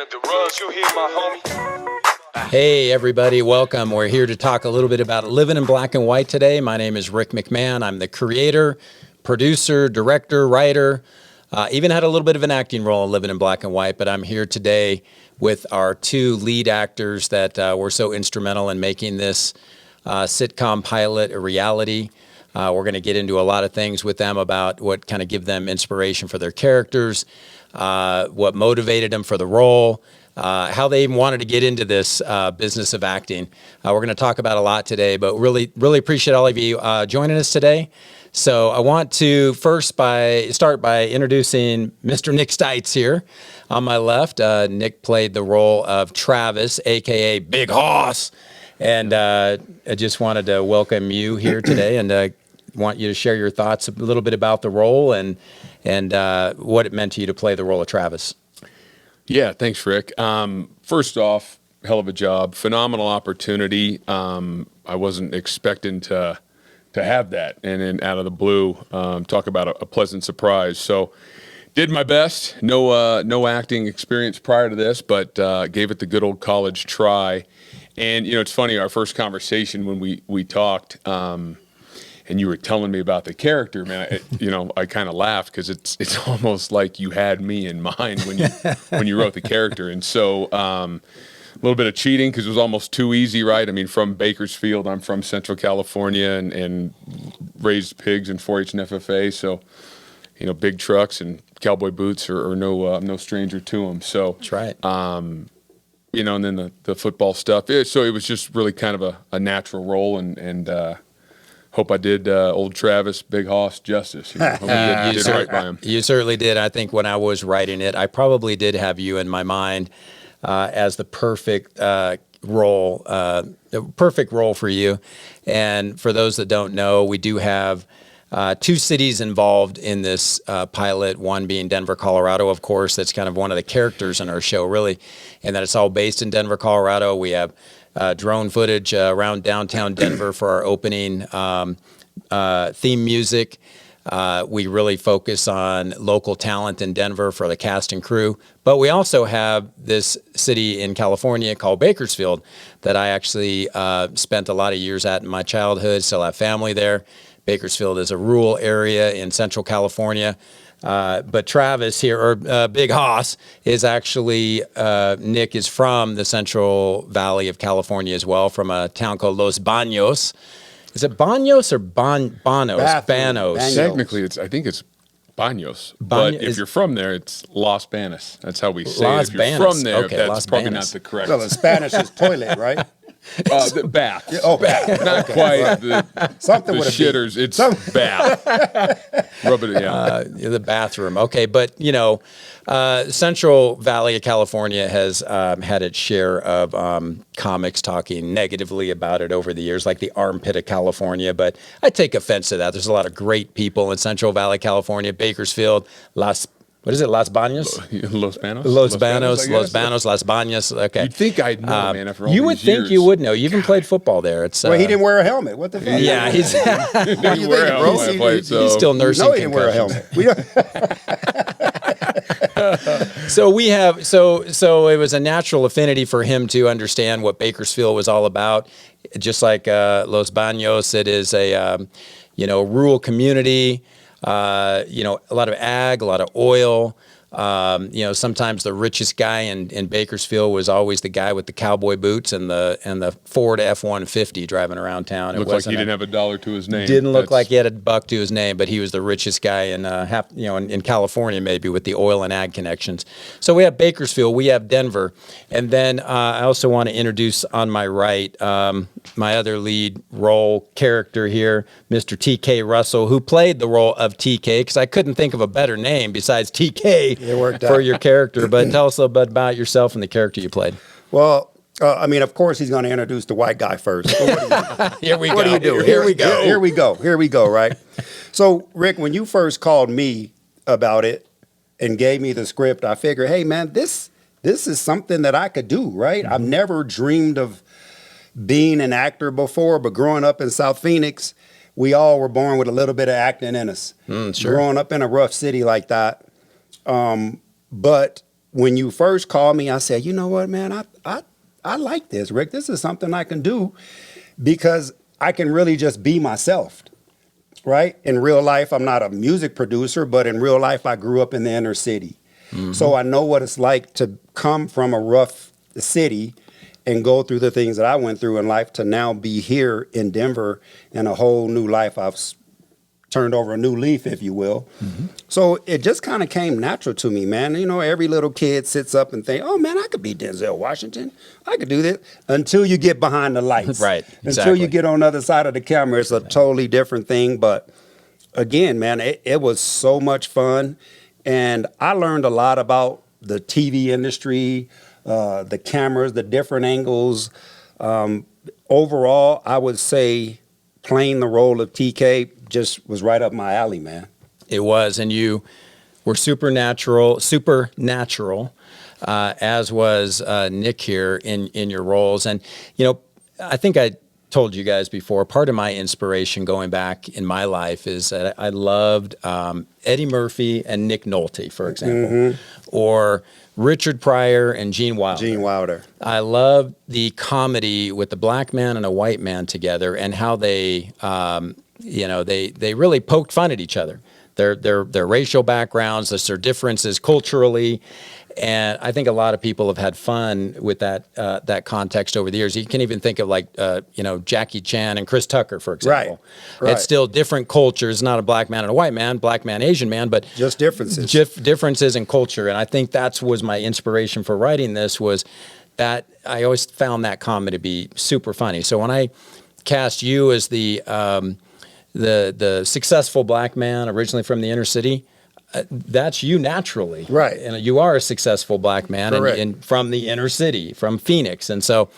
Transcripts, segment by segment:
of the runs, you hear my homie? Hey everybody, welcome. We're here to talk a little bit about Living in Black and White today. My name is Rick McMann. I'm the creator, producer, director, writer. Even had a little bit of an acting role in Living in Black and White, but I'm here today with our two lead actors that were so instrumental in making this sitcom pilot a reality. We're going to get into a lot of things with them about what kind of give them inspiration for their characters, what motivated them for the role, how they even wanted to get into this business of acting. We're going to talk about a lot today, but really appreciate all of you joining us today. So I want to first start by introducing Mr. Nick Steitz here on my left. Nick played the role of Travis, a.k.a. Big Hoss. And I just wanted to welcome you here today and want you to share your thoughts a little bit about the role and what it meant to you to play the role of Travis. Yeah, thanks, Rick. First off, hell of a job. Phenomenal opportunity. I wasn't expecting to have that. And then out of the blue, talk about a pleasant surprise. So did my best. No acting experience prior to this, but gave it the good old college try. And, you know, it's funny, our first conversation when we talked, and you were telling me about the character, man, I kind of laughed because it's almost like you had me in mind when you wrote the character. And so a little bit of cheating because it was almost too easy, right? I mean, from Bakersfield, I'm from Central California and raised pigs in 4-H and FFA. So, you know, big trucks and cowboy boots are no stranger to them. So That's right. You know, and then the football stuff. So it was just really kind of a natural role, and hope I did old Travis, Big Hoss, justice. You know, hope I did right by him. You certainly did. I think when I was writing it, I probably did have you in my mind as the perfect role for you. And for those that don't know, we do have two cities involved in this pilot, one being Denver, Colorado, of course. That's kind of one of the characters in our show, really, and that it's all based in Denver, Colorado. We have drone footage around downtown Denver for our opening theme music. We really focus on local talent in Denver for the cast and crew. But we also have this city in California called Bakersfield that I actually spent a lot of years at in my childhood, still have family there. Bakersfield is a rural area in Central California. But Travis here, or Big Hoss, is actually, Nick is from the Central Valley of California as well, from a town called Los Banos. Is it Banos or Banos? Banos. Technically, I think it's Banos. But if you're from there, it's Los Banos. That's how we say Los it. If you're Banos. from there, Okay, that's Los probably Banos. not the correct. Well, in Spanish is toilet, right? The bath. Oh, bath. Not quite the Something with a B. shitters. It's bath. Rub it, yeah. The bathroom. Okay, but you know, Central Valley of California has had its share of comics talking negatively about it over the years, like the armpit of California. But I take offense to that. There's a lot of great people in Central Valley, California, Bakersfield, Las Banos? Los Banos? Los Banos, I Los guess. Banos, Las Banos. Okay. You'd think I'd know, man, after all You would these think years. you would know. You even played football there. It's Well, he didn't wear a helmet. What the fuck? Yeah, he's What do you think, bro? I played, so. he's still nursing No, he didn't wear a concussions. helmet. We don't. So it was a natural affinity for him to understand what Bakersfield was all about. Just like Los Banos, it is a rural community. A lot of ag, a lot of oil. Sometimes the richest guy in Bakersfield was always the guy with the cowboy boots and the Ford F-150 driving around town. Looked like he didn't have a dollar to his name. Didn't look like he had a buck to his name, but he was the richest guy in California, maybe, with the oil and ag connections. So we have Bakersfield, we have Denver, and then I also want to introduce on my right my other lead role character here, Mr. T.K. Russell, who played the role of T.K. because I couldn't think of a better name besides T.K. It worked for out. your character. But tell us a little bit about yourself and the character you played. Well, of course, he's going to introduce the white guy first. So what do you do? Here we go. What do you do? Here we go. Here we go, right? So, Rick, when you first called me about it and gave me the script, I figured, hey, man, this is something that I could do, right? Mm-hmm. I've never dreamed of being an actor before, but growing up in South Phoenix, we all were born with a little bit of acting in us. Sure. Growing up in a rough city like that. But when you first called me, I said, you know what, man, I like this, Rick. This is something I can do because I can really just be myself, right? In real life, I'm not a music producer, but in real life, I grew up in the inner city. So I know what it's like to come from a rough city and go through the things that I went through in life to now be here in Denver in a whole new life. I've turned over a new leaf, if you will. So it just kind of came natural to me, man. You know, every little kid sits up and think, oh, man, I could be Denzel Washington. I could do this until you get behind the lights. Right, Until exactly. you get on the other side of the camera, it's a totally different thing. But again, man, it was so much fun. And I learned a lot about the TV industry, the cameras, the different angles. Overall, I would say playing the role of TK just was right up my alley, man. It was, and you were supernatural, as was Nick here in your roles. And, you know, I think I told you guys before, part of my inspiration going back in my life is that I loved Eddie Murphy and Nick Nolte, for example, or Richard Pryor and Gene Wilder. Gene Wilder. I loved the comedy with the black man and a white man together, and how they, they really poked fun at each other. Their racial backgrounds, their differences culturally, and I think a lot of people have had fun with that context over the years. You can even think of Jackie Chan and Chris Tucker, for example. Right. It's still different cultures, not a black man and a white man, black man, Asian man, but just differences. Differences in culture, and I think that was my inspiration for writing this. Was that I always found that comedy to be super funny. So when I cast you as the successful black man originally from the inner city, that's you naturally, right? And you are a successful black man and from the inner city, from Phoenix, and so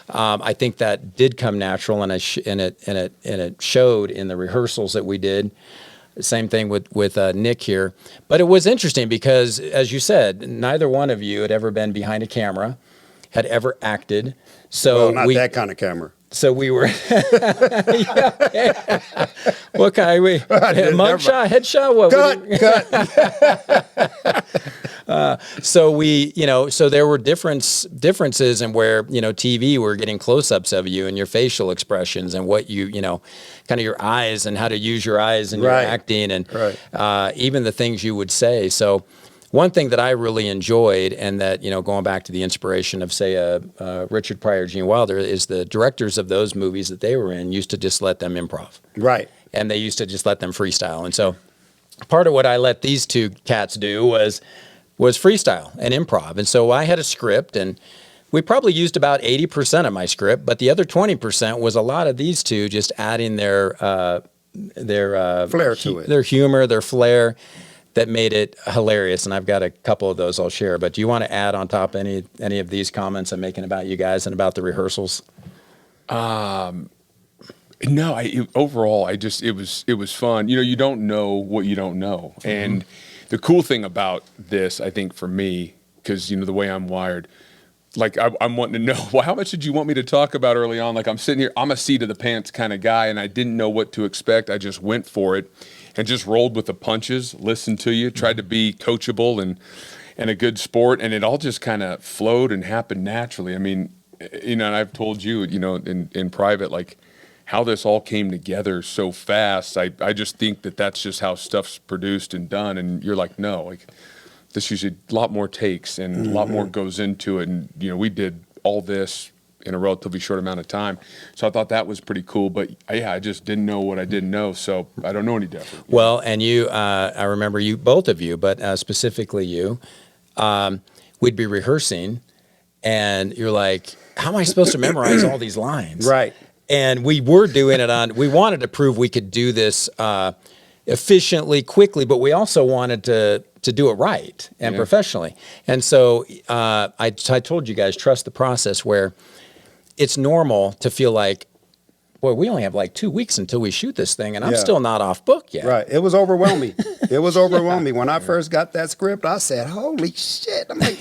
I think that did come natural, and it showed in the rehearsals that we did. Same thing with Nick here, but it was interesting because, as you said, neither one of you had ever been behind a camera, had ever acted. So not that kind of camera. So we were, what kind? Mugshot, headshot, what? Cut. So we, so there were differences in where, TV, we're getting close-ups of you and your facial expressions and what you, kind of your eyes and how to use your eyes and your acting and even the things you would say. So one thing that I really enjoyed, and that, going back to the inspiration of, say, Richard Pryor, Gene Wilder, is the directors of those movies that they were in used to just let them improv. Right. And they used to just let them freestyle. And so part of what I let these two cats do was freestyle and improv. And so I had a script, and we probably used about 80% of my script, but the other 20% was a lot of these two just adding their flair to it, their humor, their flair, that made it hilarious. And I've got a couple of those I'll share. But do you want to add on top any of these comments I'm making about you guys and about the rehearsals? No, overall, it was fun. You don't know what you don't know. And the cool thing about this, I think for me, because, the way I'm wired, like I'm wanting to know, well, how much did you want me to talk about early on? Like I'm sitting here, I'm a seat of the pants kind of guy, and I didn't know what to expect. I just went for it and just rolled with the punches, listened to you, tried to be coachable and a good sport, and it all just kind of flowed and happened naturally. I mean, and I've told you, in private, like how this all came together so fast. I just think that's just how stuff's produced and done. And you're like, no, like this usually a lot more takes and a lot more goes into it. And, we did all this in a relatively short amount of time. So I thought that was pretty cool. But I just didn't know what I didn't know. So I don't know any different. Well, and you, I remember you, both of you, but specifically you, we'd be rehearsing and you're like, how am I supposed to memorize all these lines? Right. And we were doing it we wanted to prove we could do this efficiently, quickly, but we also wanted to do it right and professionally. And so I told you guys, trust the process, where it's normal to feel like, boy, we only have like 2 weeks until we shoot this thing, and I'm still not off book yet. Right. It was overwhelming. It was overwhelming. When I first got that script, I said, holy shit. I'm like,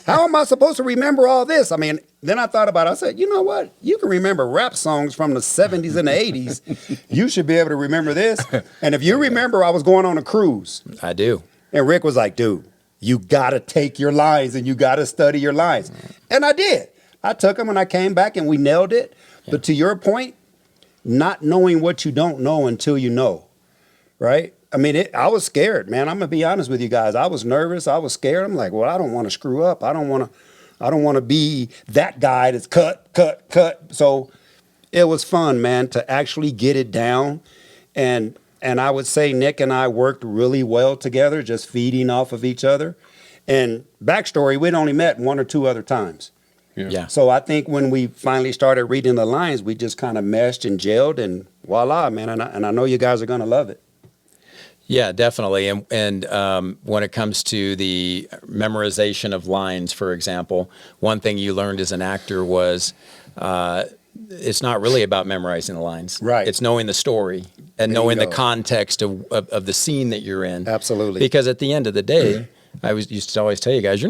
how am I supposed to remember all this? I mean, then I thought about it. I said, you know what? You can remember rap songs from the 70s and the 80s. You should be able to remember this. And if you remember, I was going on a cruise. I do. And Rick was like, dude, You got to take your lines and you got to study your lines. And I did. I took them and I came back and we nailed it. Yeah. But to your point, not knowing what you don't know until you know, right? I mean, I was scared, man. I'm going to be honest with you guys. I was nervous. I was scared. I'm like, well, I don't want to screw up. I don't want to be that guy that's cut. So it was fun, man, to actually get it down. And I would say Nick and I worked really well together, just feeding off of each other. And backstory, we'd only met one or two other times. Yeah. So I think when we finally started reading the lines, we just kind of meshed and gelled, and voila, man. And I know you guys are going to love it. Yeah, definitely. And when it comes to the memorization of lines, for example, one thing you learned as an actor was it's not really about memorizing the lines. Right. It's knowing the story and knowing the context of the scene that you're in. Absolutely. Because at the end of the day, I used to always tell you guys,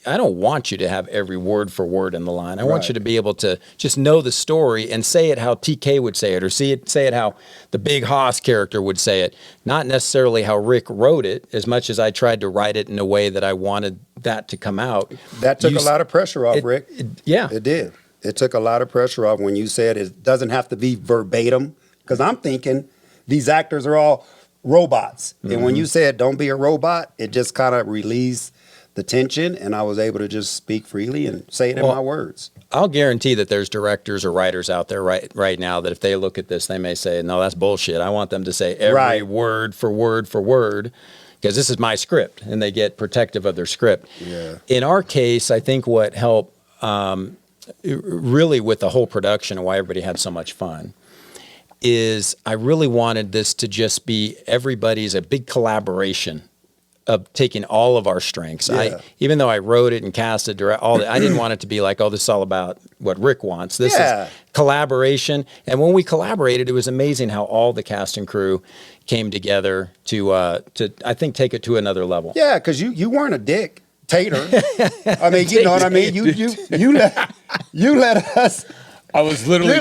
I don't want you to have every word for word in the line. I want you to be able to just know the story and say it how TK would say it, or say it how the Big Hoss character would say it. Not necessarily how Rick wrote it, as much as I tried to write it in a way that I wanted that to come out. That took a lot of pressure off, Rick. Yeah. It did. It took a lot of pressure off when you said it doesn't have to be verbatim. Because I'm thinking these actors are all robots. Mm-hmm. And when you said don't be a robot, it just kind of released the tension, and I was able to just speak freely and say it in my words. I'll guarantee that there's directors or writers out there right now that if they look at this, they may say, no, that's bullshit. I want them to say every word for word for word, because this is my script, and they get protective of their script. Yeah. In our case, I think what helped really with the whole production and why everybody had so much fun is I really wanted this to just be everybody's a big collaboration of taking all of our strengths. Yeah. Even though I wrote it and cast it, I didn't want it to be like, oh, this is all about what Rick wants. This is collaboration. And when we collaborated, it was amazing how all the cast and crew came together to I think, take it to another level. Yeah, because you weren't a dick. Tater. I mean, you know what I mean? You let us. I was literally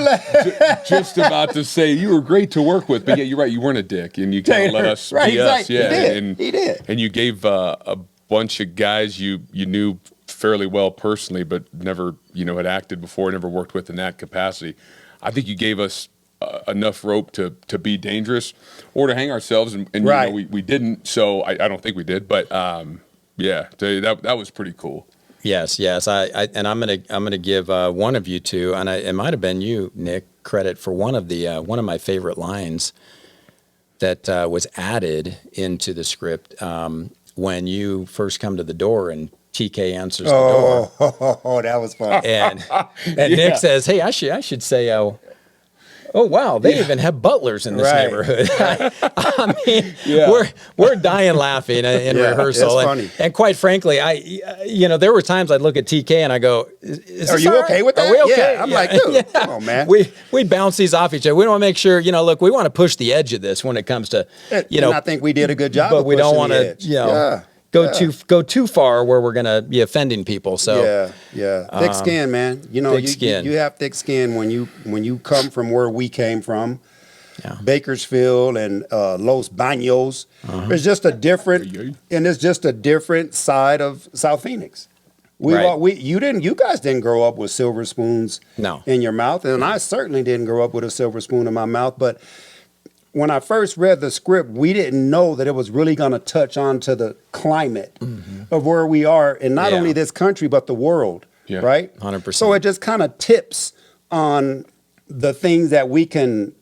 just about to say you were great to work with, but yeah, you're right. You weren't a dick, and you kind of let us be us. Yeah, he did. And you gave a bunch of guys you knew fairly well personally, but never had acted before, never worked with in that capacity. I think you gave us enough rope to be dangerous or to hang ourselves, and we didn't. So I don't think we did, but yeah, that was pretty cool. Yes. And I'm gonna give one of you two, and it might have been you, Nick, credit for one of my favorite lines that was added into the script when you first come to the door and TK answers the door. Oh, that was fun. And Nick says, "Hey, I should say." Oh wow! They even have butlers in this neighborhood. I mean, we're dying laughing in rehearsal. It's funny. And quite frankly, there were times I'd look at TK and I go, "Are you okay with that?" Are we okay? Yeah, I'm like, dude, come on, man. We bounce these off each other. We want to make sure, look, we want to push the edge of this when it comes to, And I think we did a good job. But we don't want to, go too far where we're gonna be offending people. So thick skin, man. Thick skin. You have thick skin when you come from where we came from, Bakersfield and Los Baños. It's just a different side of South Phoenix. You guys didn't grow up with silver spoons in your mouth, and I certainly didn't grow up with a silver spoon in my mouth, but when I first read the script, we didn't know that it was really going to touch on to the climate of where we are, and not only this country, but the world, right? 100%. So it just kind of tips on the things that we can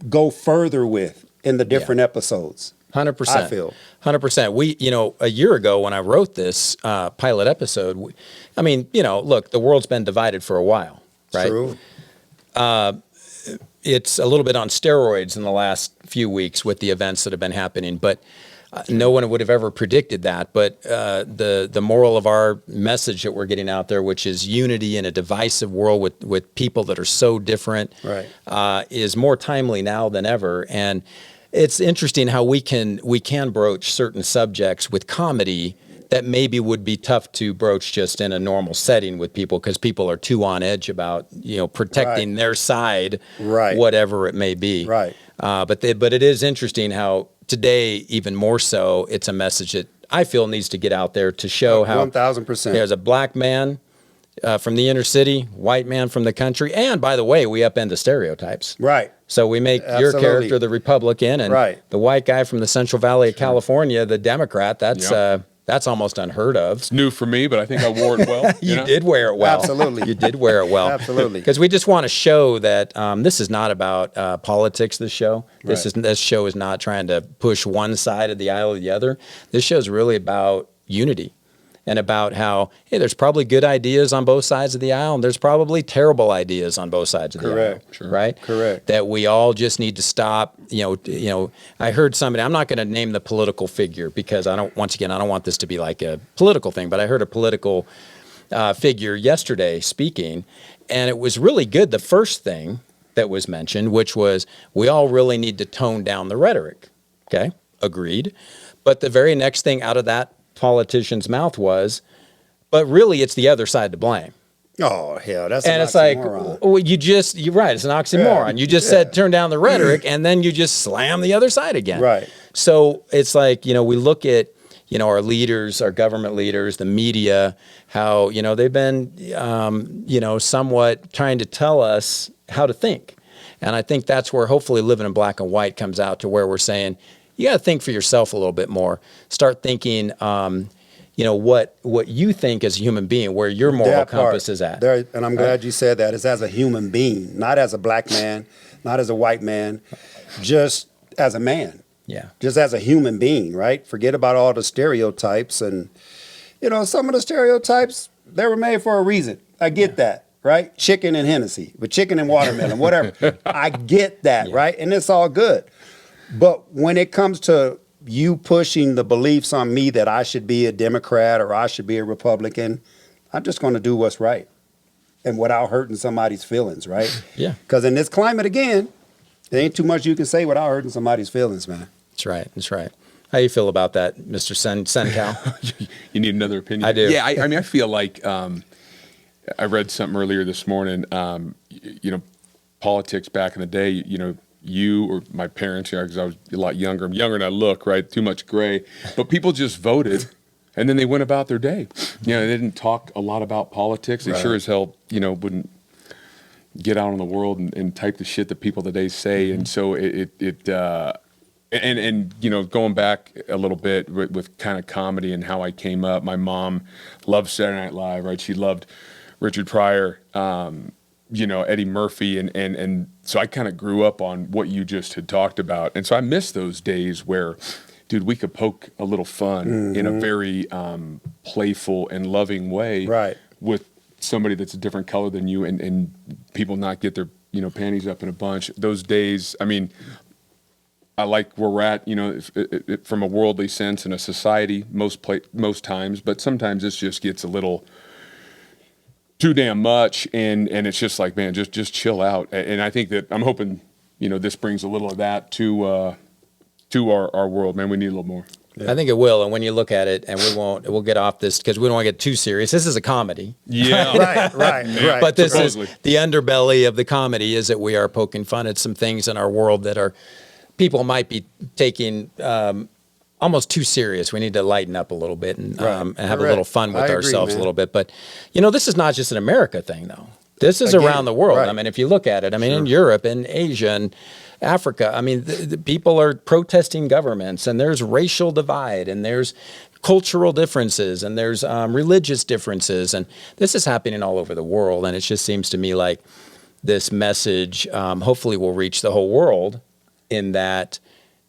go further with in the different episodes. 100%. I feel 100%. We, a year ago when I wrote this pilot episode, look, the world's been divided for a while, right? True. It's a little bit on steroids in the last few weeks with the events that have been happening, but no one would have ever predicted that. But the moral of our message that we're getting out there, which is unity in a divisive world with people that are so different, is more timely now than ever. And it's interesting how we can broach certain subjects with comedy that maybe would be tough to broach just in a normal setting with people, because people are too on edge about protecting their side, whatever it may be. Right. But it is interesting how today, even more so, it's a message that I feel needs to get out there to show how 1,000%. there's a black man from the inner city, white man from the country, and by the way, we upend the stereotypes. Right. So we make your Absolutely. character the Republican, and Right. the white guy from the Central Valley of California, the Democrat. That's almost unheard of. It's new for me, but I think I wore it well. You know? did wear it well. Absolutely. You did wear it well. Absolutely. Because we just want to show that this is not about politics, this show. This show is not trying to push one side of the aisle or the other. This show is really about unity and about how, hey, there's probably good ideas on both sides of the aisle, and there's probably terrible ideas on both sides of the aisle. Correct. Sure. Right? Correct. That we all just need to stop. I heard somebody, I'm not going to name the political figure because I don't want this to be like a political thing, but I heard a political figure yesterday speaking, and it was really good. The first thing that was mentioned, which was we all really need to tone down the rhetoric. Okay, agreed. But the very next thing out of that politician's mouth was, but really it's the other side to blame. Oh, hell, that's And an it's like, oxymoron. well, you're right, it's an oxymoron. Yeah. You just said turn down the rhetoric, and then you just slam the other side again. Right. So it's like, we look at, our leaders, our government leaders, the media, how, they've been, somewhat trying to tell us how to think. And I think that's where hopefully Living in Black and White comes out to where we're saying, you got to think for yourself a little bit more. Start thinking, what you think as a human being, where your moral That part, compass is at. there, and I'm glad you said that. It's as a human being, not as a black man, not as a white man, just as a man. Yeah. Just as a human being, right? Forget about all the stereotypes. And, some of the stereotypes, they were made for a reason. I get that, right? Chicken and Hennessy, but chicken and watermelon, whatever. I get that, right? And it's all good. But when it comes to you pushing the beliefs on me that I should be a Democrat or I should be a Republican, I'm just going to do what's right and without hurting somebody's feelings, right? Yeah. Because in this climate, again, there ain't too much you can say without hurting somebody's feelings, man. That's right. That's right. How you feel about that, Mr. Sencal? You need another opinion? I do. Yeah, I mean, I feel like I read something earlier this morning. Politics back in the day, you or my parents, because I was a lot younger. I'm younger than I look, right? Too much gray. But people just voted, and then they went about their day. They didn't talk a lot about politics. They sure as hell, wouldn't get out in the world and type the shit that people today say. And so going back a little bit with kind of comedy and how I came up, my mom loved Saturday Night Live, right? She loved Richard Pryor, Eddie Murphy, and so I kind of grew up on what you just had talked about. And so I miss those days where, dude, we could poke a little fun in a very playful and loving way Right. with somebody that's a different color than you, and people not get their panties up in a bunch. Those days, I mean, I like where we're at, from a worldly sense in a society most times, but sometimes this just gets a little too damn much, and it's just like, man, just chill out. And I think that I'm hoping, this brings a little of that to our world. Man, we need a little more. I think it will. And when you look at it, and we'll get off this because we don't want to get too serious. This is a comedy. Yeah. Right. But this Supposedly. is the underbelly of the comedy is that we are poking fun at some things in our world that are people might be taking almost too serious. We need to lighten up a little bit and have a little fun with ourselves a little bit. But, this is not just an America thing, though. This is around the world. Right. I mean, if you look at it, in Europe and Asia and Africa, the people are protesting governments, and there's racial divide, and there's cultural differences, and there's religious differences. And this is happening all over the world. And it just seems to me like this message hopefully will reach the whole world in that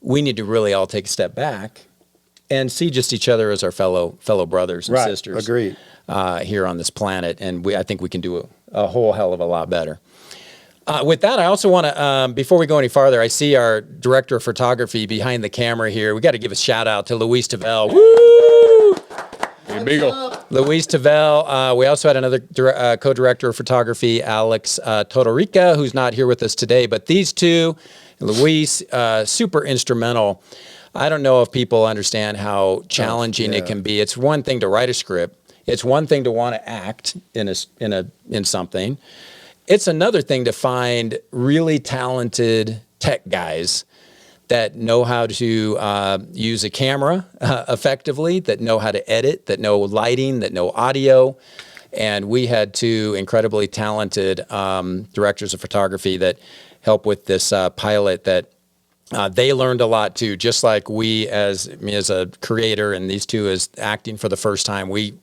we need to really all take a step back and see just each other as our fellow brothers and sisters. Agreed. Here on this planet. And I think we can do a whole hell of a lot better. With that, I also want to, before we go any farther, I see our director of photography behind the camera here. We got to give a shout out to Luis Tavel. Woo! Hey, Beagle. Luis Tavel. We also had another co-director of photography, Alex Todorica, who's not here with us today. But these two, Luis, super instrumental. I don't know if people understand how challenging it can be. It's one thing to write a script. It's one thing to want to act in something. It's another thing to find really talented tech guys that know how to use a camera effectively, that know how to edit, that know lighting, that know audio. And we had two incredibly talented directors of photography that help with this pilot that they learned a lot too, just like we me as a creator and these two as acting for the first time. We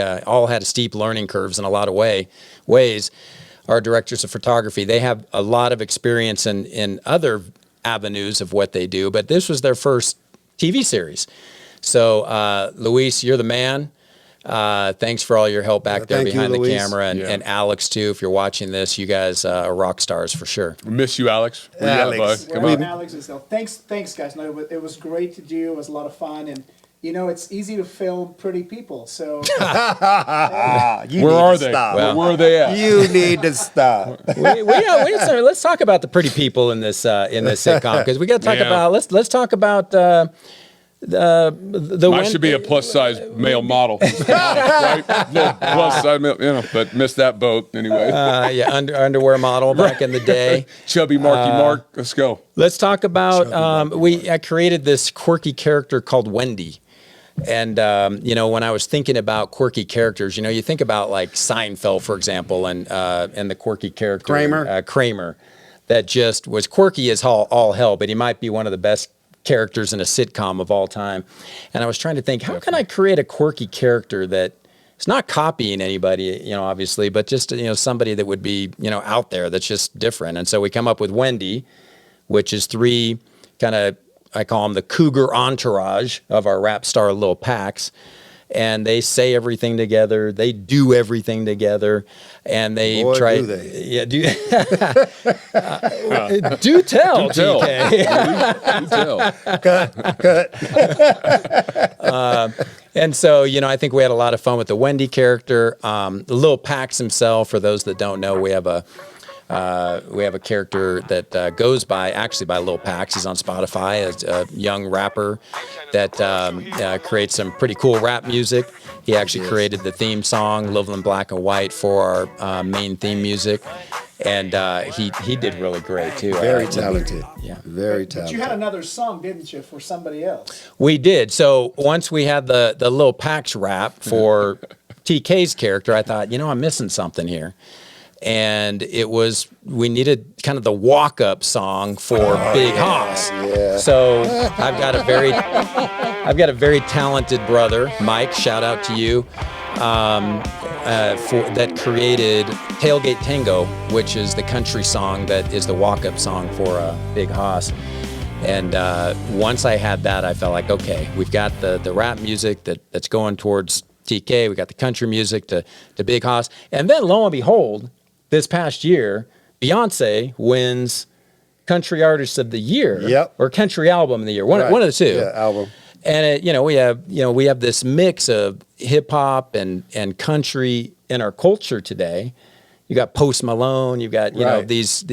all had steep learning curves in a lot of ways. Our directors of photography, they have a lot of experience in other avenues of what they do, but this was their first TV series. So Luis, you're the man. Thanks for all your help back there behind the camera, and Alex too. If you're watching this, you guys are rock stars for sure. We miss you, Alex. Alex, come on. Alex is thanks, guys. No, it was great to do. It was a lot of fun, and it's easy to film pretty people. So where are they? Well, where are they at? You need to stop. Let's talk about the pretty people in this sitcom, because we got to talk about. Let's talk about. I should be a plus-size male model. Right? Plus-size male, but missed that boat anyway. Underwear model back in the day. Chubby Mark. Let's go. Let's talk about. I created this quirky character called Wendy. And, when I was thinking about quirky characters, you think about like Seinfeld, for example, and the quirky character. Kramer, that just was quirky as all hell, but he might be one of the best characters in a sitcom of all time. And I was trying to think, how can I create a quirky character that is not copying anybody, obviously, but just, somebody that would be, out there that's just different. And so we come up with Wendy, which is three kind of, I call them the cougar entourage of our rap star Lil Pax. And they say everything together. They do everything together, and they try. Do they? Yeah, do tell, TK. Cut. And so, I think we had a lot of fun with the Wendy character. The Lil Pax himself. For those that don't know, we have a character that goes by Lil Pax. He's on Spotify as a young rapper that creates some pretty cool rap music. He actually created the theme song, Livin Black and White, for our main theme music. And he did really great, too. Very talented. Yeah. Very talented. But you had another song, didn't you, for somebody else? We did. So once we had the Lil Pax rap for TK's character, I thought, I'm missing something here. And we needed kind of the walk-up song for Big Hoss. Yeah. So I've got a very talented brother, Mike. Shout out to you, that created Tailgate Tango, which is the country song that is the walk-up song for Big Hoss. And once I had that, I felt like, okay, we've got the rap music that's going towards TK. We got the country music to Big Hoss, and then lo and behold, this past year, Beyonce wins Country Artist of the Year, or Country Album of the Year, one of the two. Yeah, album. And we have this mix of hip hop and country in our culture today. You got Post Malone, you've got these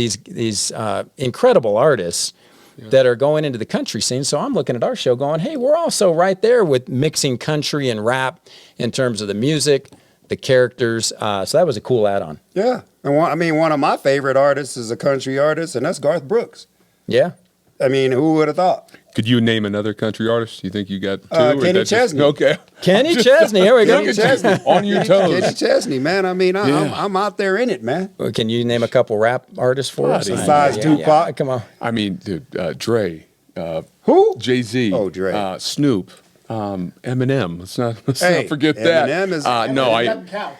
incredible artists that are going into the country scene. So I'm looking at our show, going, hey, we're also right there with mixing country and rap in terms of the music, the characters. So that was a cool add-on. Yeah. And one of my favorite artists is a country artist, and that's Garth Brooks. Yeah. Who would have thought? Could you name another country artist? You think you got two? Kenny Chesney. Okay. Kenny Chesney. Here we go. Kenny Chesney. On your toes. Kenny Chesney, man. I'm out there in it, man. Well, can you name a couple rap artists for us? Besides Tupac? Yeah, come on. I mean, dude, Dre. Who? Jay-Z. Oh, Dre. Snoop. Eminem. Let's not forget Eminem that. Doesn't count.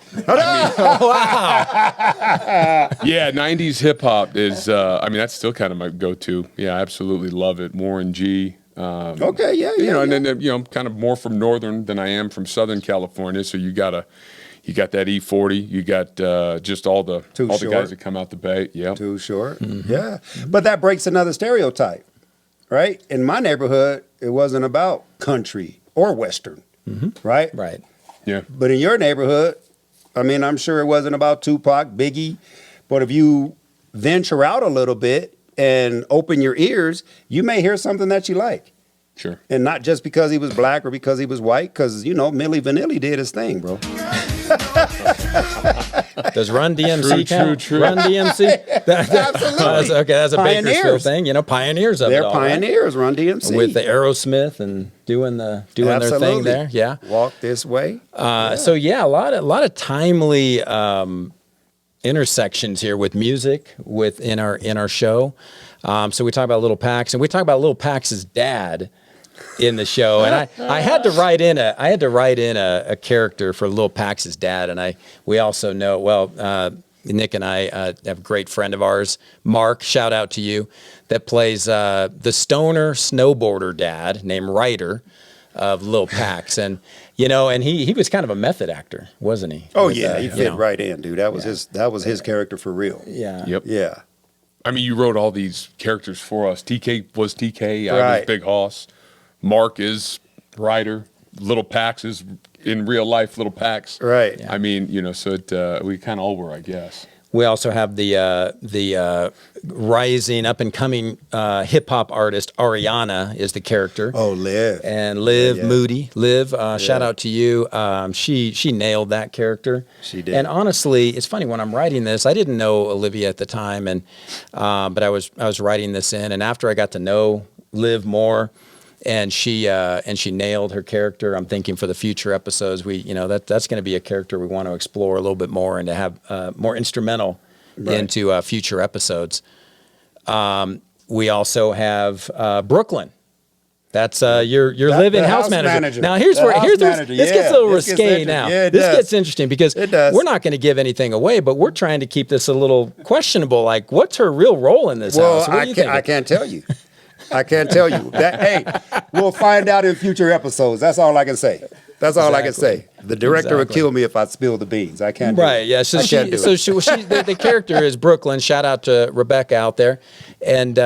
Yeah, 90s hip hop is. That's still kind of my go-to. Yeah, I absolutely love it. Warren G. Okay, yeah. And then kind of more from northern than I am from Southern California. So you got that E40. You got just all the guys that come out the Bay. Yeah, Too Short. Mm-hmm. Yeah, but that breaks another stereotype, right? In my neighborhood, it wasn't about country or Western, right? Right. Yeah. But in your neighborhood, I'm sure it wasn't about Tupac, Biggie, but if you venture out a little bit and open your ears, you may hear something that you like. Sure. And not just because he was black or because he was white, because, Milli Vanilli did his thing, bro. Does Run DMC count? True. Run DMC? Absolutely. Okay, that's a Pioneers. Bakersfield thing. You know, pioneers of They're it all, right? pioneers, Run DMC. With the Aerosmith and doing their thing Absolutely. there. Yeah. Walk this way. So yeah, a lot of timely intersections here with music in our show. So we talk about Little Pax, and we talk about Little Pax's dad in the show, and I had to write in a character for Little Pax's dad, and we also know Nick and I have a great friend of ours, Mark, shout out to you, that plays the stoner snowboarder dad named Ryder of Lil Pax. And and he was kind of a method actor, wasn't he? Oh, he fit right in, dude. That was his character for real. Yeah. Yep. Yeah. I mean, you wrote all these characters for us. TK was TK. I Right. was Big Hoss. Mark is Ryder. Little Pax is in real life Little Pax. Right. Yeah. I mean, so we kind of all were, I guess. We also have the rising up and coming hip hop artist Ariana is the character. Oh, Liv. And Liv Yeah. Moody. Liv, shout out to you. She nailed that character. She did. And honestly, it's funny when I'm writing this. I didn't know Olivia at the time, and but I was writing this in, and after I got to know Liv more, and she nailed her character. I'm thinking for the future episodes, that's going to be a character we want to explore a little bit more and to have more instrumental into future episodes. We also have Brooklyn. That's your live-in house manager. Now this gets a little risque now. Yeah, this gets interesting because It does. we're not going to give anything away, but we're trying to keep this a little questionable. Like, what's her real role in this house? What do you think? I can't tell you. I can't tell you. Hey, we'll find out in future episodes. That's all I can say. That's all I can say. The director would kill me if I spill the beans. I can't do it. Right, yeah. So I can't do it. the character is Brooklyn. Shout out to Rebecca out there. And,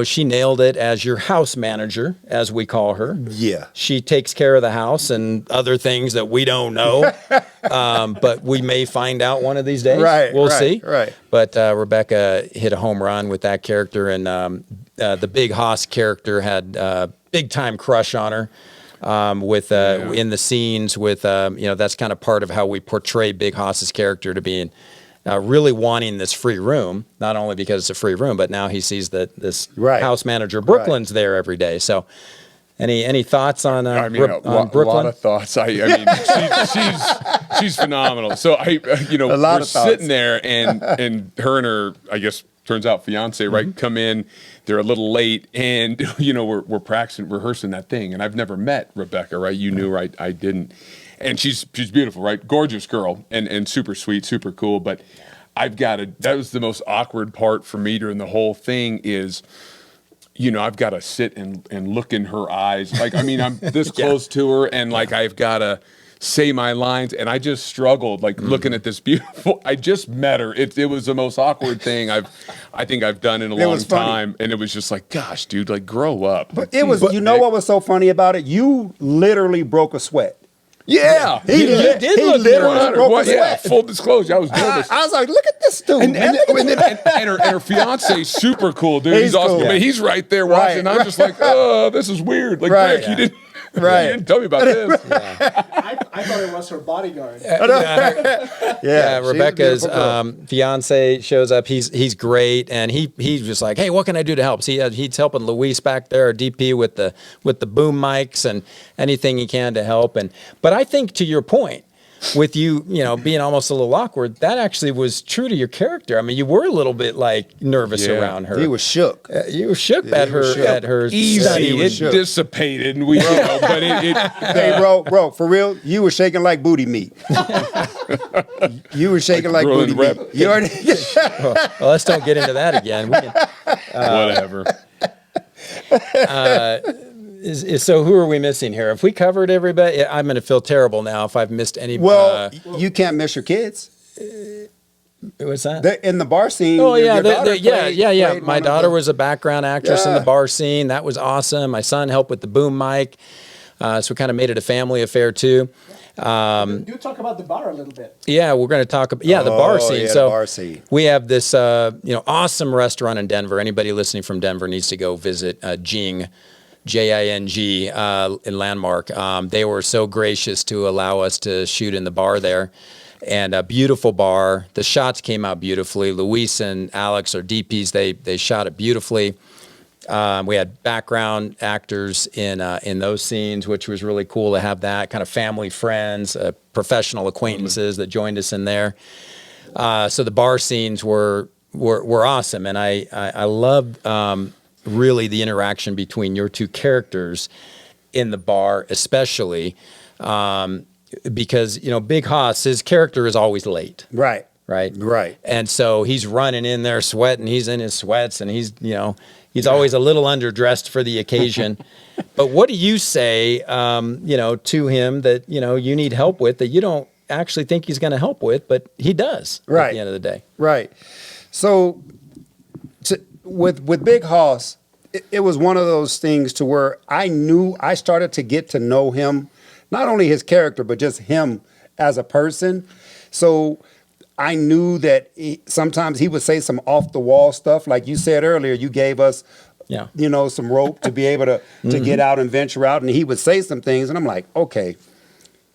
she nailed it as your house manager, as we call her. Yeah. She takes care of the house and other things that we don't know. But we may find out one of these days. Right, We'll right, see. right. But Rebecca hit a home run with that character. And the Big Hoss character had a big-time crush on her. In the scenes with that's kind of part of how we portray Big Hoss's character to being really wanting this free room, not only because it's a free room, but now he sees that this house manager Brooklyn's there every day. So any thoughts on a Brooklyn? lot of thoughts. I mean, she's phenomenal. So we're sitting there and her and her, I guess, turns out fiance, right, come in. They're a little late, and we're practicing, rehearsing that thing. And I've never met Rebecca, right? You knew, right? I didn't. And she's beautiful, right? Gorgeous girl, and super sweet, super cool. But that was the most awkward part for me during the whole thing is, I've got to sit and look in her eyes. Like, I mean, I'm this close to her, and like I've got to say my lines, and I just struggled, like looking at this beautiful. I just met her. It was the most awkward thing I think I've done in a long time, and it was just like, gosh, dude, like grow up. But it was, what was so funny about it? You literally broke a sweat. Yeah, he literally broke a sweat. Full disclosure, I was nervous. I was like, look at this dude. And her fiance, super cool, dude. He's awesome. Cool. But he's right there watching. I'm just like, oh, this is weird. Like, Rick, you didn't. Right. You didn't tell me about this. I thought it was her bodyguard. Rebecca's fiance shows up. He's great, and he's just like, hey, what can I do to help? So he's helping Luis back there, our DP, with the boom mics and anything he can to help. But I think, to your point, with you being almost a little awkward, that actually was true to your character. I mean, you were a little bit like nervous around her. He was shook. You were shook at her easy. It dissipated, and but it. Hey, bro, for real, you were shaking like booty meat. You were shaking like booty meat. You already. Well, let's don't get into that again. We can, whatever. So who are we missing here? If we covered everybody, I'm going to feel terrible now if I've missed any. Well, you can't miss your kids. What's that? They're in the bar scene. Oh yeah, yeah. My daughter was a background actress in the bar scene. That was awesome. My son helped with the boom mic, so we kind of made it a family affair too. Do talk about the bar a little bit. Yeah, we're going to talk about the bar scene. Yeah, so the bar scene. We have this awesome restaurant in Denver. Anybody listening from Denver needs to go visit Jing. Jing in Landmark. They were so gracious to allow us to shoot in the bar there. and a beautiful bar. The shots came out beautifully. Luis and Alex are DPs. They shot it beautifully. We had background actors in those scenes, which was really cool to have that kind of family, friends, professional acquaintances that joined us in there. So the bar scenes were awesome, and I loved really the interaction between your two characters in the bar, especially because Big Hoss, his character is always late. Right. Right. And so he's running in there sweating. He's in his sweats, and he's always a little underdressed for the occasion. But what do you say, to him that, you need help with that you don't actually think he's going to help with, but he does at the end of the day? Right. So with Big Hoss, it was one of those things to where I started to get to know him, not only his character, but just him as a person. So I knew that sometimes he would say some off the wall stuff. Like you said earlier, you gave us, some rope to be able to get out and venture out. And he would say some things. And I'm like, okay,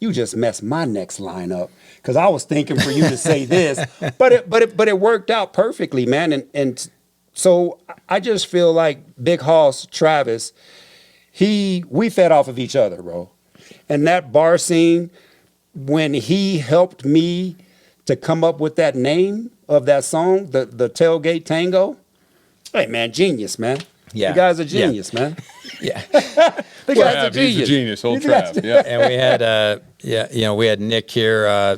you just messed my next line up. Because I was thinking for you to say this. But it worked out perfectly, man. And so I just feel like Big Hoss, Travis, we fed off of each other, bro. And that bar scene, when he helped me to come up with that name of that song, the Tailgate Tango. Hey, man, genius, man. Yeah. You guys are genius, man. Yeah. The guy's a He's a genius. genius, old Trav. Yeah. And we had Nick here,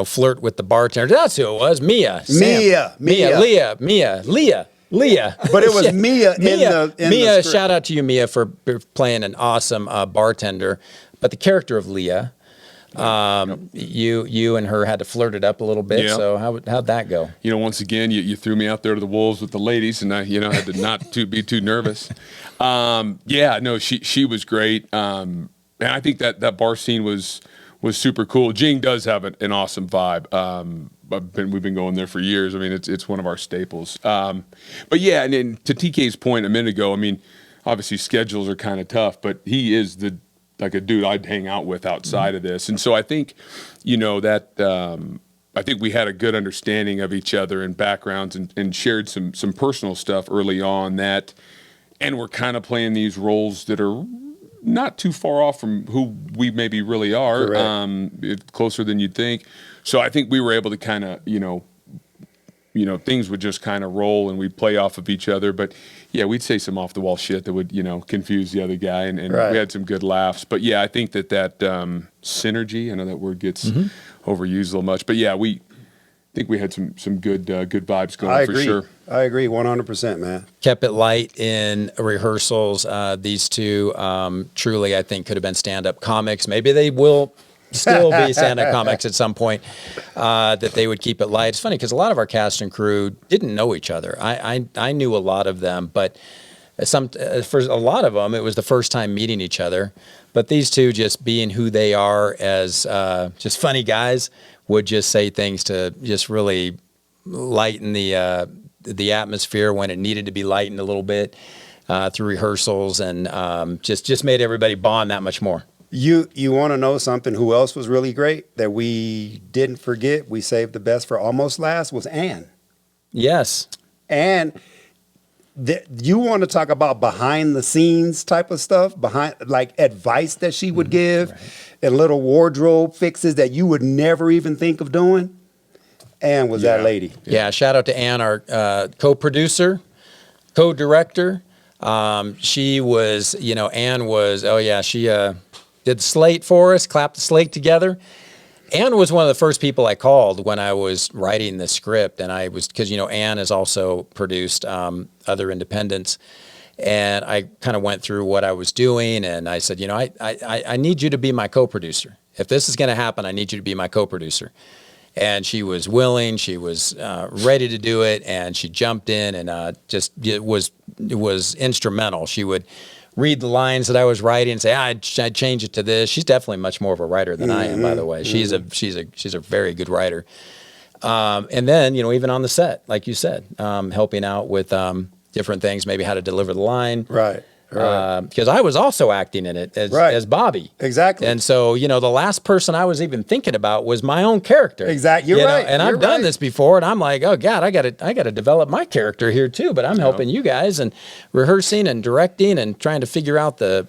flirt with the bartender. That's who it was. Mia. Sam. Leah. But it was Mia in Mia, the script. shout out to you, Mia, for playing an awesome bartender. But the character of Leah, you and her had to flirt it up a little bit. Yeah. So how'd that go? Once again, you threw me out there to the wolves with the ladies, and I, had to not be too nervous. She was great. And I think that bar scene was super cool. Jing does have an awesome vibe. We've been going there for years. I mean, it's one of our staples. And then to TK's point a minute ago, I mean, obviously schedules are kind of tough, but he is like a dude I'd hang out with outside of this. And so I think, I think we had a good understanding of each other and backgrounds and shared some personal stuff early on and we're kind of playing these roles that are not too far off from who we maybe really are, closer than you'd think. So I think we were able to kind of, things would just kind of roll and we'd play off of each other. But yeah, we'd say some off the wall shit that would, confuse the other guy. And we had some good laughs. But yeah, I think that synergy, I know that word gets overused a little much. But yeah, we think we had some good vibes going for sure. I agree 100%, man. Kept it light in rehearsals. These two truly, I think, could have been stand-up comics. Maybe they will still be stand-up comics at some point, that they would keep it light. It's funny because a lot of our cast and crew didn't know each other. I knew a lot of them, but for a lot of them, it was the first time meeting each other. But these two, just being who they are as just funny guys, would just say things to just really lighten the atmosphere when it needed to be lightened a little bit through rehearsals, and just made everybody bond that much more. You want to know something? Who else was really great that we didn't forget? We saved the best for almost last. Was Ann. Yes. And you want to talk about behind the scenes type of stuff, behind like advice that she would give, and little wardrobe fixes that you would never even think of doing. Ann was that lady. Yeah. Shout out to Ann, our co-producer, co-director. She was, Ann was, she did the slate for us, clapped the slate together. Ann was one of the first people I called when I was writing the script, and because Ann has also produced other independents, and I kind of went through what I was doing, and I said, I need you to be my co-producer. If this is going to happen, I need you to be my co-producer. And she was willing, she was ready to do it, and she jumped in and it was instrumental. She would read the lines that I was writing and say, I'd change it to this. She's definitely much more of a writer than I am, by the way. She's a very good writer. And then, even on the set, like you said, helping out with different things, maybe how to deliver the line. Right. because I was also acting in it as Bobby. Exactly. And so, the last person I was even thinking about was my own character. Exactly. You're right. And I've done this before, and I'm like, oh God, I got to develop my character here too. But I'm helping you guys and rehearsing and directing and trying to figure out the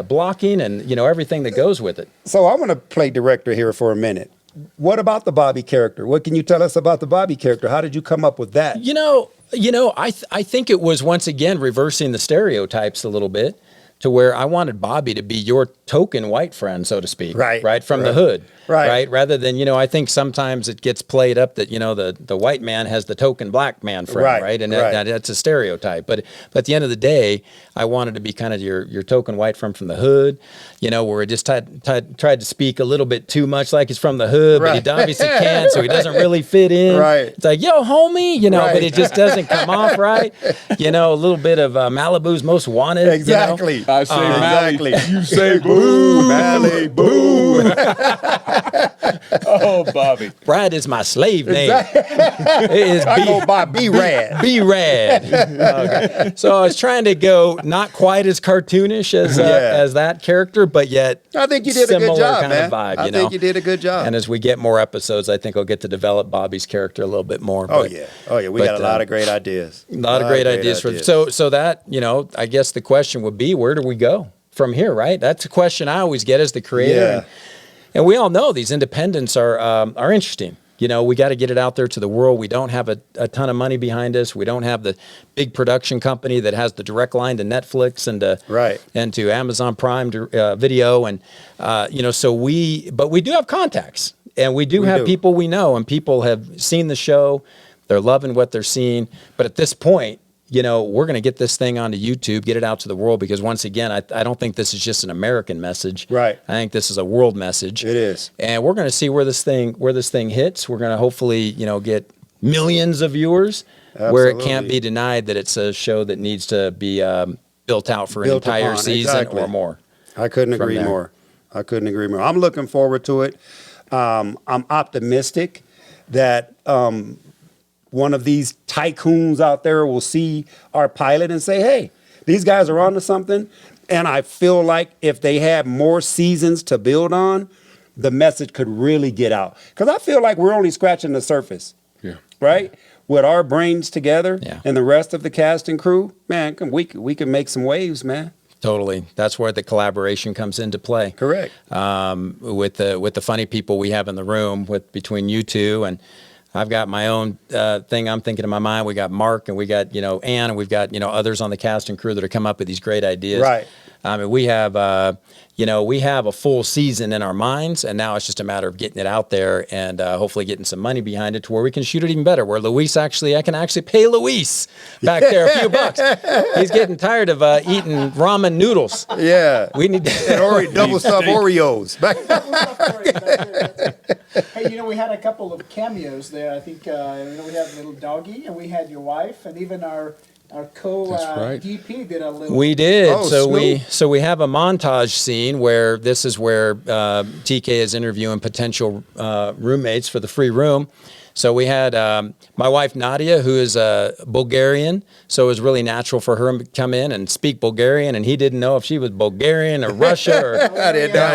blocking and everything that goes with it. So I want to play director here for a minute. What about the Bobby character? What can you tell us about the Bobby character? How did you come up with that? I think it was once again reversing the stereotypes a little bit to where I wanted Bobby to be your token white friend, so to speak. Right. From the hood. Right. Rather than, I think sometimes it gets played up that, the white man has the token black man friend. Right. And that's a stereotype. But at the end of the day, I wanted to be kind of your token white friend from the hood, where it just tried to speak a little bit too much like he's from the hood, but he obviously can't, so he doesn't really fit in. Right. It's like, yo, homie, but it just doesn't come off right. A little bit of Malibu's Most Wanted. Exactly. I say exactly. Mally, you say boo, Mally, boo. Oh, Bobby. Brad is my slave name. It is I go by B-Rad. B-Rad. Okay. So I was trying to go not quite as cartoonish as that character, but yet I think you did a good job, kind man. of vibe, I think you did a good job. And as we get more episodes, I think I'll get to develop Bobby's character a little bit more. Oh yeah. We got a lot of great ideas. A lot of great ideas. So that, I guess the question would be, where do we go from here, right? That's a question I always get as the creator. Yeah. And we all know these independents are interesting. We got to get it out there to the world. We don't have a ton of money behind us. We don't have the big production company that has the direct line to Netflix and to Amazon Prime Video. And, but we do have contacts, and we do have people we know, and people have seen the show. They're loving what they're seeing. But at this point, we're going to get this thing onto YouTube, get it out to the world, because once again, I don't think this is just an American message. Right. I think this is a world message. It is. And we're going to see where this thing hits. We're going to hopefully, get millions of viewers. Absolutely. Where it can't be denied that it's a show that needs to be built out for an entire season or more. I couldn't agree more. I'm looking forward to it. I'm optimistic that one of these tycoons out there will see our pilot and say, hey, these guys are onto something. And I feel like if they had more seasons to build on, the message could really get out. Because I feel like we're only scratching the surface. Yeah. Right? With our brains together and the rest of the cast and crew, man, we can make some waves, man. Totally. That's where the collaboration comes into play. Correct. With the funny people we have in the room between you two, and I've got my own thing I'm thinking in my mind. We got Mark, and we got Ann, and we've got others on the cast and crew that are come up with these great ideas. Right. I mean, we have a full season in our minds, and now it's just a matter of getting it out there and hopefully getting some money behind it to where we can shoot it even better. Where I can actually pay Luis back there a few bucks. He's getting tired of eating ramen noodles. Yeah. We need and double stuffed Oreos. Hey, we had a couple of cameos there. I think we had little doggy, and we had your wife, and even our DP did a little. We did. Oh, so we have a montage scene where this is where TK is interviewing potential roommates for the free room. So we had my wife Nadia, who is Bulgarian, so it was really natural for her to come in and speak Bulgarian, and he didn't know if she was Bulgarian or Russia or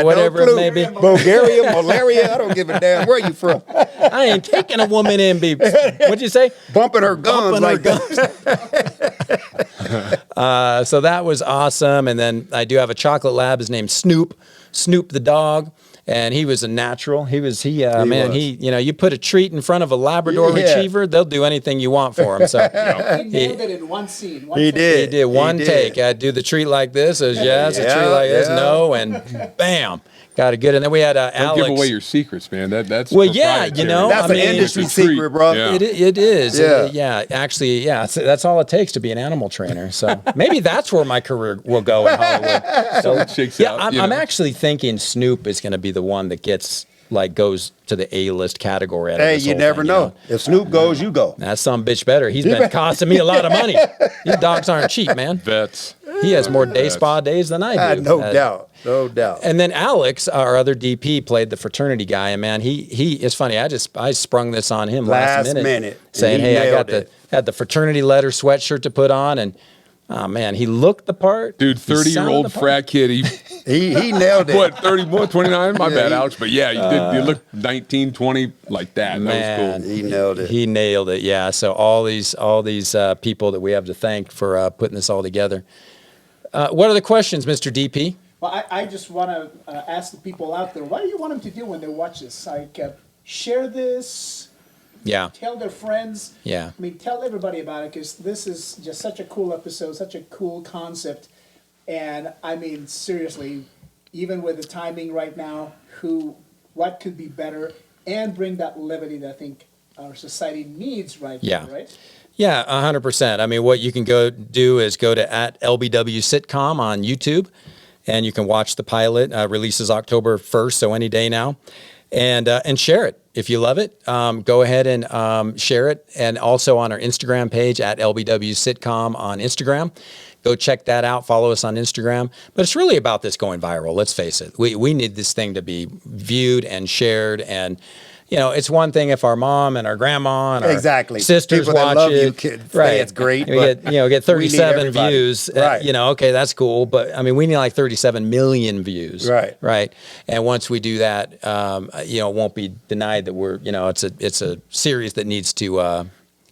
whatever it may be. Bulgaria, malaria, I don't give a damn. Where are you from? I ain't taking a woman in, what'd you say? Bumping her guns So that was awesome. And then I do have a chocolate lab. His name's Snoop the dog. And he was a natural. He you put a treat in front of a Labrador Retriever, they'll do anything you want for him. So he nailed it in one scene. He did one take. I'd do the treat like this, as yes, a treat like this, no, and bam. Got it good. And then we had Alex. Don't give away your secrets, man. That's well, proprietary. That's an industry secret, bro. Yeah. It is. Yeah. Actually, that's all it takes to be an animal trainer. So maybe that's where my career will go in Hollywood. So it shakes out. I'm actually thinking Snoop is going to be the one that goes to the A-list category. Hey, you never know. If Snoop goes, you go. That some bitch better. He's been costing me a lot of money. These dogs aren't cheap, man. Vets. He has more day spa days than I do. No doubt. And then Alex, our other DP, played the fraternity guy. And man, he it's funny. I sprung this on him last minute. minute. Saying, hey, I had the fraternity letter sweatshirt to put on, and Oh man, he looked the part. Dude, He sounded 30-year-old the part. frat kid. He nailed it. What, 31, 29? My bad, he- Alex. But yeah, you look 19, 20, like that. Man, That was cool. He nailed it. He nailed it. Yeah. So all these people that we have to thank for putting this all together. What are the questions, Mr. DP? Well, I just want to ask the people out there, what do you want them to do when they watch this? Like, share this, Yeah. tell their friends. Yeah. I mean, tell everybody about it, because this is just such a cool episode, such a cool concept. And I mean, seriously, even with the timing right now, what could be better and bring that levity that I think our society needs right now, right? Yeah, 100%. I mean, what you can go do is go to @LBW Sitcom on YouTube, and you can watch the pilot. Releases October 1st, so any day now, and share it if you love it. Go ahead and share it, and also on our Instagram page @LBW Sitcom on Instagram. Go check that out. Follow us on Instagram. But it's really about this going viral. Let's face it. We need this thing to be viewed and shared. And, you know, it's one thing if our mom and our grandma and our sisters People that watch love it. you could say it's great. We but get we need 37 everybody. views. Right. You know, okay, that's cool. But, I mean, we need like 37 million views. Right. Right. And once we do that, you know, it won't be denied that we're, you know, it's a series that needs to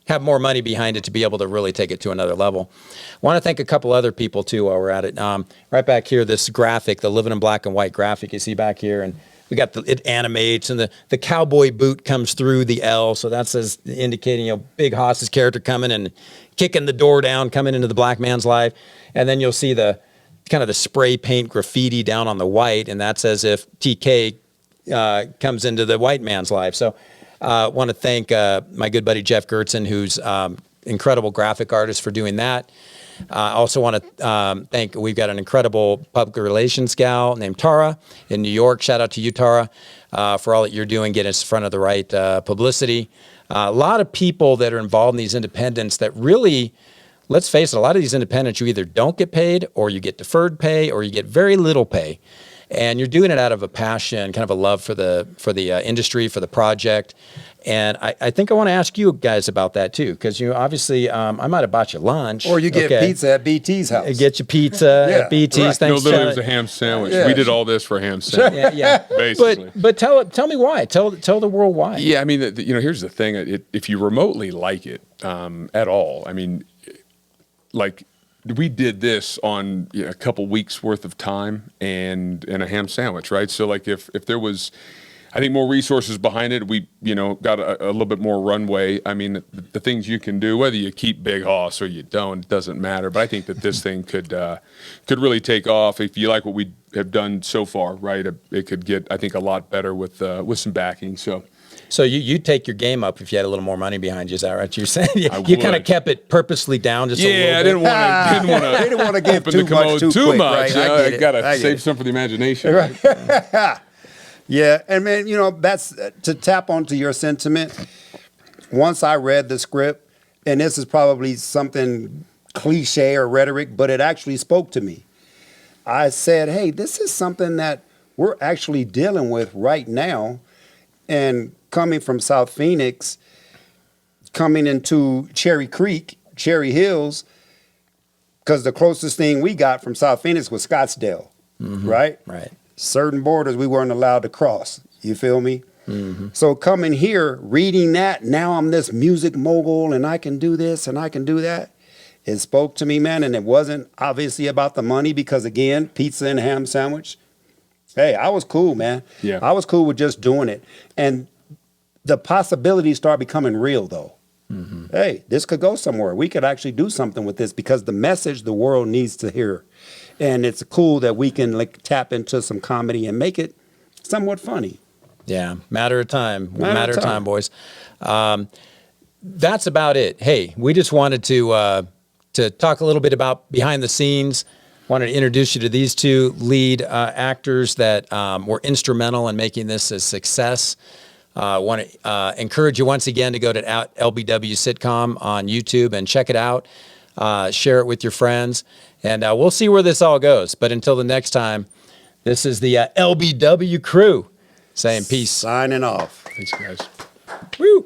have more money behind it to be able to really take it to another level. I want to thank a couple other people too while we're at it. Right back here, this graphic, the Livin in Black and White graphic you see back here, and we got it animates, and the cowboy boot comes through the L, so that says indicating, you know, Big Hoss's character coming and kicking the door down, coming into the black man's life, and then you'll see the kind of the spray paint graffiti down on the white, and that's as if TK comes into the white man's life. So I want to thank my good buddy Jeff Gertzen, who's incredible graphic artist, for doing that. I also want to thank, we've got an incredible public relations gal named Tara in New York. Shout out to you, Tara, for all that you're doing, getting us in front of the right publicity. A lot of people that are involved in these independents that really, let's face it, a lot of these independents, you either don't get paid or you get deferred pay or you get very little pay. And you're doing it out of a passion, kind of a love for the industry, for the project. And I think I want to ask you guys about that too, because you obviously I might have bought you lunch, Or you get pizza at BT's house. Get your pizza at BT's. right. Thanks, No, literally, Charlie. it was a ham sandwich. Yeah. We did all this for a ham sandwich. Yeah. Basically. But tell me why. Tell the world why. Yeah, I mean, you know, here's the thing. If you remotely like it at all, I mean, like, we did this on a couple weeks worth of time and a ham sandwich, right? So, like, if there was, I think, more resources behind it, we, you know, got a little bit more runway. I mean, the things you can do, whether you keep Big Hoss or you don't, it doesn't matter. But I think that this thing could really take off if you like what we have done so far, right? It could get, I think, a lot better with some backing. So you'd take your game up if you had a little more money behind you, is that right? You're saying you kind of would. kept it purposely down just a little bit? Yeah, I didn't want to. They didn't want to give Open the too much commode too too quick, much. right? You know, I get I it. gotta I get save it. some for the imagination. Right. Yeah, and man, you know, that's to tap onto your sentiment. Once I read the script, and this is probably something cliche or rhetoric, but it actually spoke to me. I said, hey, this is something that we're actually dealing with right now. And coming from South Phoenix, coming into Cherry Creek, Cherry Hills, because the closest thing we got from South Phoenix was Scottsdale, right? Right. Certain borders we weren't allowed to cross. You feel me? Mm-hmm. So coming here, reading that, now I'm this music mogul and I can do this and I can do that. It spoke to me, man, and it wasn't obviously about the money because, again, pizza and ham sandwich. Hey, I was cool, man. Yeah. I was cool with just doing it. And the possibilities start becoming real, though. Mm-hmm. Hey, this could go somewhere. We could actually do something with this because the message the world needs to hear. And it's cool that we can like tap into some comedy and make it somewhat funny. Yeah, matter of time. Matter of time, boys. That's about it. Hey, we just wanted to talk a little bit about behind the scenes. Wanted to introduce you to these two lead actors that were instrumental in making this a success. Want to encourage you once again to go to LBW Sitcom on YouTube and check it out. Share it with your friends, and we'll see where this all goes. But until the next time, this is the LBW crew saying peace. Signing off. Thanks, guys. Woo!